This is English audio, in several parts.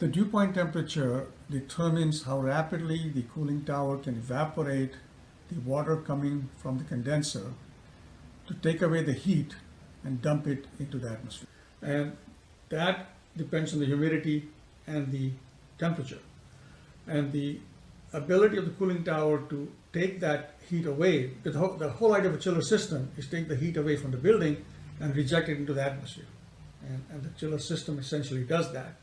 The dew point temperature determines how rapidly the cooling tower can evaporate the water coming from the condenser to take away the heat and dump it into the atmosphere. And that depends on the humidity and the temperature. And the ability of the cooling tower to take that heat away, because the whole idea of a chiller system is take the heat away from the building and reject it into the atmosphere. And the chiller system essentially does that.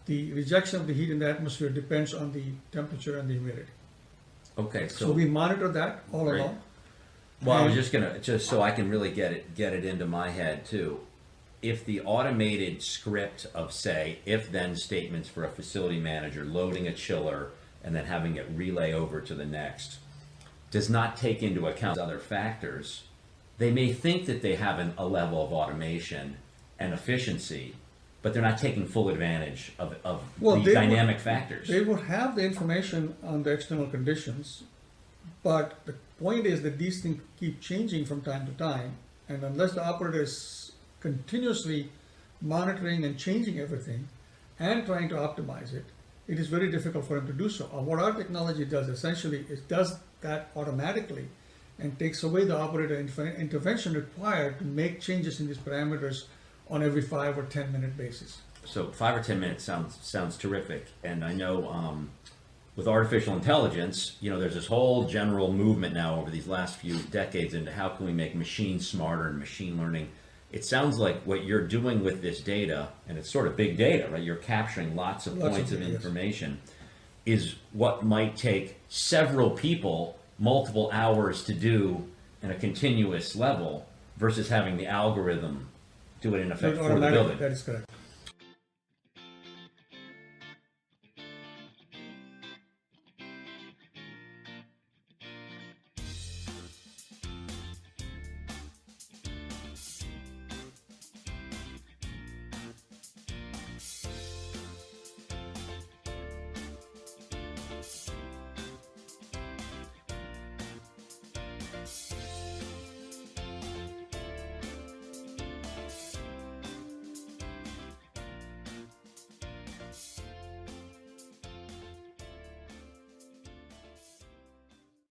The rejection of the heat in the atmosphere depends on the temperature and the humidity. Okay, So we monitor that all Great. along. Well, I was And- just so I can really get it into my head too. If the automated script of, say, if-then statements for a facility manager loading a chiller and then having it relay over to the next does not take into account other factors, they may think that they have a level of automation and efficiency, but they're not taking full advantage of Well, the they dynamic would- factors. They will have the information on the external conditions, but the point is that these things keep changing from time to time, and unless the operator is continuously monitoring and changing everything and trying to optimize it, it is very difficult for him to do so. What our technology does essentially is does that automatically and takes away the operator intervention required to make changes in these parameters on every 5 or 10 minute basis. So 5 or 10 minutes sounds terrific, and I know with artificial intelligence, there's this whole general movement now over these last few decades into how can we make machines smarter and machine learning. It sounds like what you're doing with this data, and it's sort of big data, right? You're capturing lots of points of data, yes. information, is what might take several people multiple hours to do in a continuous level versus having the algorithm do it in effect for the Automatically, building. that is correct.